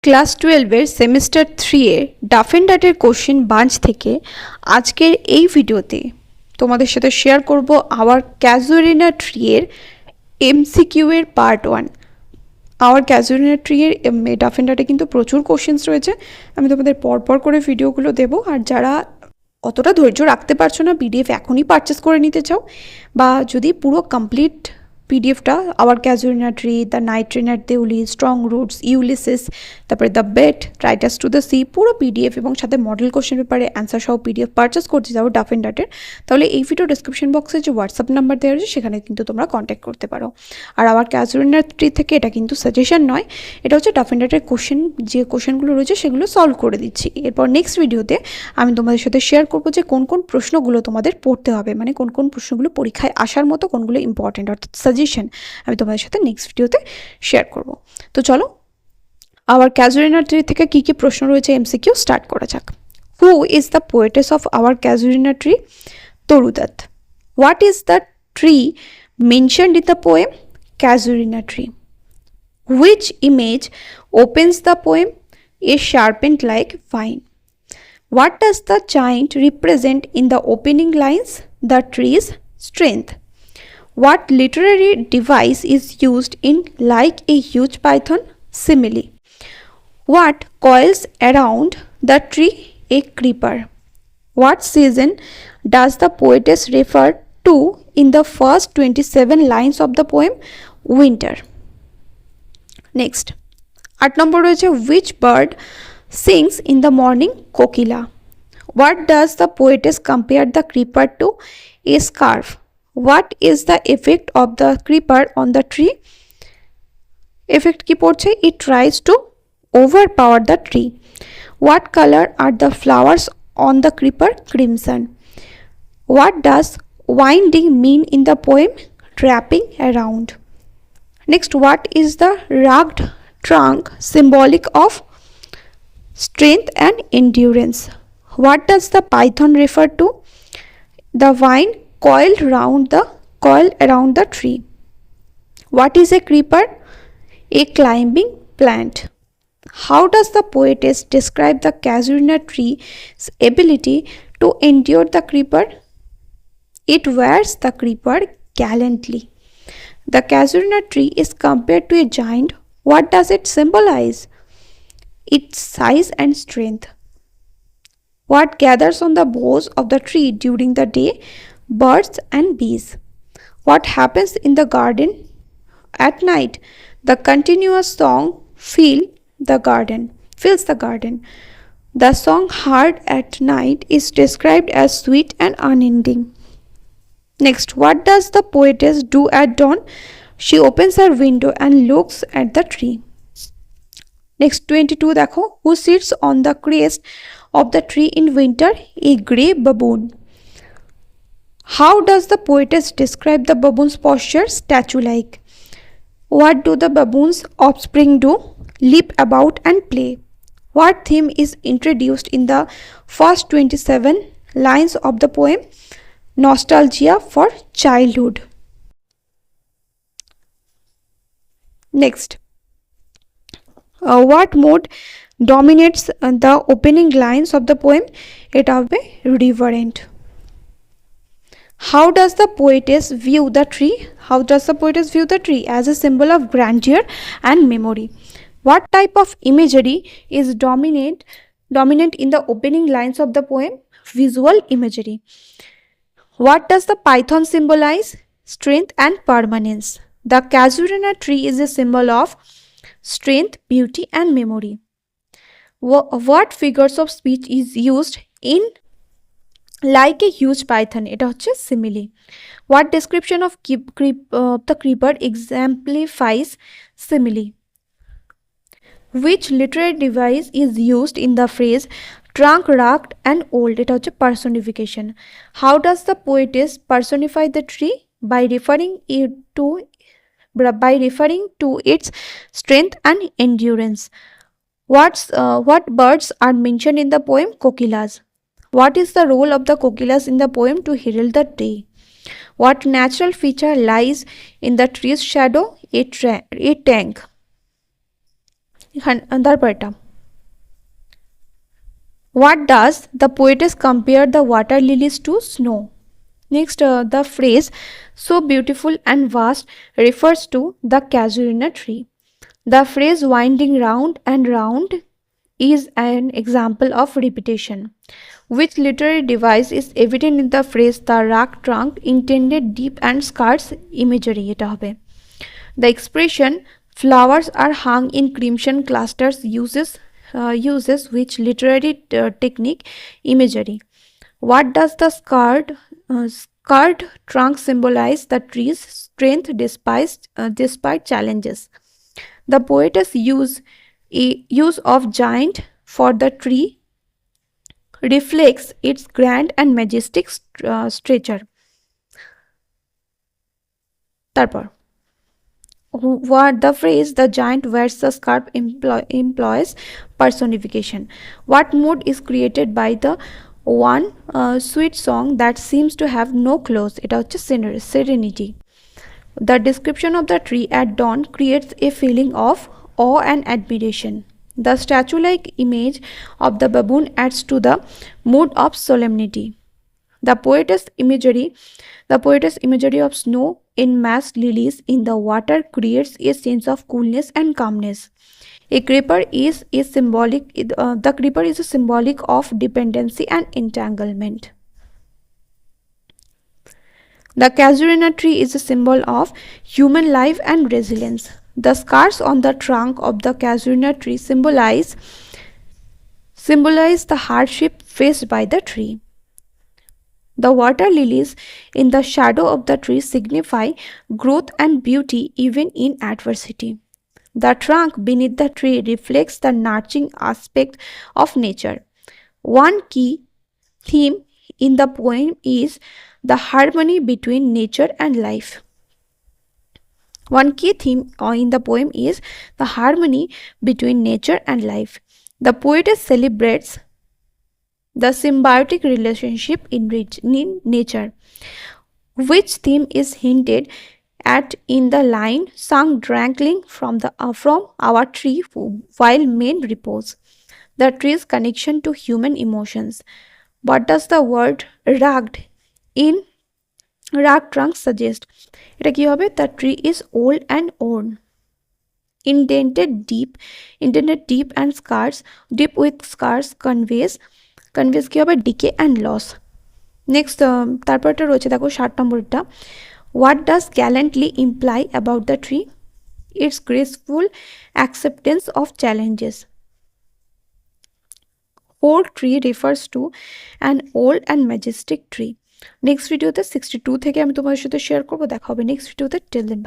Class 12-এর semester 3-এ Duff and ডাটের কোশ্চেন বাঞ্চ থেকে আজকের এই ভিডিওতে তোমাদের সাথে শেয়ার করব আওয়ার ক্যাজুয়ারিনা ট্রি-এর এমসিকিউ এর পার্ট 1। আওয়ার ক্যাজুয়ারিনা ট্রি-এর ডাফ অ্যান্ড ডাটে কিন্তু প্রচুর কোশ্চেন্স রয়েছে। আমি তোমাদের পরপর করে ভিডিওগুলো দেবো, আর যারা অতটা ধৈর্য রাখতে পারছো না, পিডিএফ এখনই পারচেস করে নিতে চাও, বা যদি পুরো কমপ্লিট পিডিএফটা our casuarina tree, the night train at Deoli, strong roots, Ulysses, তারপরে দ্য বেট, ট্রাইটাস টু দ্য সি, পুরো পিডিএফ এবং সাথে মডেল কোশ্চেন পেপারে অ্যান্সার সহ পিডিএফ পারচেস করতে যাও ডাফ অ্যান্ড ডাটের, তাহলে এই ভিডিও ডিসক্রিপশন বক্সে যে হোয়াটসঅ্যাপ নাম্বার দেওয়া রয়েছে সেখানে কিন্তু তোমরা কন্ট্যাক্ট করতে পারো। আর আওয়ার ক্যাজুয়ারিনা ট্রি থেকে এটা কিন্তু সাজেশন নয়, এটা হচ্ছে ডাফ অ্যান্ড ডাটের কোশ্চেন, যে কোশ্চেনগুলো রয়েছে সেগুলো সলভ করে দিচ্ছি। এরপর নেক্সট ভিডিওতে আমি তোমাদের সাথে শেয়ার করবো যে কোন কোন প্রশ্নগুলো তোমাদের পড়তে হবে, মানে কোন কোন প্রশ্নগুলো পরীক্ষায় আসার মতো, কোনগুলো ইম্পর্টেন্ট, অর্থাৎ সাজেশন আমি তোমাদের সাথে নেক্সট ভিডিওতে শেয়ার করব। তো চলো আওয়ার ক্যাজুয়ারিনা ট্রি থেকে কি কি প্রশ্ন রয়েছে এমসিকিউ স্টার্ট করা যাক। Who is the poetess of our casuarina tree? Toru Dutt. What is the tree mentioned in the poem casuarina tree? Which image opens the poem? A sharpened like vine. What does the giant represent in the opening lines? The tree's strength. What literary device is used in like a huge python? Simile. What coils around the tree? A creeper. What season does the poetess refer to in the first 27 lines of the poem? Winter. Next. 8 number রয়েছে which bird sings in the morning? Kokila. What does the poetess compare the creeper to? A scarf. What is the effect of the creeper on the tree? Effect কি পড়ছে? It tries to overpower the tree. What color are the flowers on the creeper? Crimson. What does winding mean in the poem? Wrapping around. Next, what is the rugged trunk symbolic of? Strength and endurance. What does the python refer to? The vine coiled around the tree. What is a creeper? A climbing plant. How does the poetess describe the casuarina tree's ability to endure the creeper? It wears the creeper gallantly. The casuarina tree is compared to a giant. What does it symbolize? Its size and strength. What gathers on the boughs of the tree during the day? Birds and bees. What happens in the garden at night? The continuous song fills the garden. The song heard at night is described as sweet and unending. Next, what does the poetess do at dawn? She opens her window and looks at the tree. Next, 22 দেখো, who sits on the crest of the tree in winter? A grey baboon. How does the poetess describe the baboon's posture? Statue-like. What do the baboon's offspring do? Leap about and play. What theme is introduced in the first 27 lines of the poem? Nostalgia for childhood. Next, what mode dominates the opening lines of the poem? It will be reverent. How does the poetess view the tree? How does the poetess view the tree? As a symbol of grandeur and memory. What type of imagery is dominant in the opening lines of the poem? Visual imagery. What does the python symbolize? Strength and permanence. The casuarina tree is a symbol of strength, beauty and memory. What figures of speech is used in like a huge python? এটা হচ্ছে simile. What description of the creeper exemplifies simile? Which literary device is used in the phrase trunk rugged and old? এটা হচ্ছে personification. How does the poetess personify the tree? By referring to its strength and endurance. What birds are mentioned in the poem? Kokilas. What is the role of the kokilas in the poem? To herald the day. What natural feature lies in the tree's shadow? A tank. তারপরটা, what does the poetess compare the water lilies to snow? Next, the phrase so beautiful and vast refers to the casuarina tree. The phrase winding round and round is an example of repetition. Which literary device is evident in the phrase the rack trunk intended deep and scarce imagery? এটা হবে। The expression flowers are hung in crimson clusters uses which literary technique? Imagery. What does the scarred trunk symbolize? The tree's strength despite challenges. The poetess use of giant for the tree reflects its grand and majestic stature. তারপর, what the phrase the giant wears the scarf employs personification. What mood is created by the one sweet song that seems to have no close? এটা হচ্ছে serenity. The description of the tree at dawn creates a feeling of awe and admiration. The statue-like image of the baboon adds to the mood of solemnity. The poetess imagery of snow in massed lilies in the water creates a sense of coolness and calmness. The creeper is a symbolic of dependency and entanglement. The casuarina tree is a symbol of human life and resilience. The scars on the trunk of the casuarina tree symbolize the hardship faced by the tree. The water lilies in the shadow of the tree signify growth and beauty even in adversity. The trunk beneath the tree reflects the nurturing aspect of nature. One key theme in the poem is the harmony between nature and life. One key theme in the poem is the harmony between nature and life. The poetess celebrates the symbiotic relationship in nature, which theme is hinted at in the line sung draggling from our tree while men repose. The tree's connection to human emotions. What does the word rugged in rug trunk suggest? এটা কি হবে? The tree is old and worn, indented deep and scars, deep with scars conveys কি হবে? Decay and loss. Next, তারপরটা রয়েছে দেখো 60 নম্বরটা, what does gallantly imply about the tree? Its graceful acceptance of challenges. Old tree refers to an old and majestic tree. Next ভিডিওতে 62 থেকে আমি তোমাদের সাথে শেয়ার করবো। দেখা হবে নেক্সট ভিডিওতে। টিল দেন।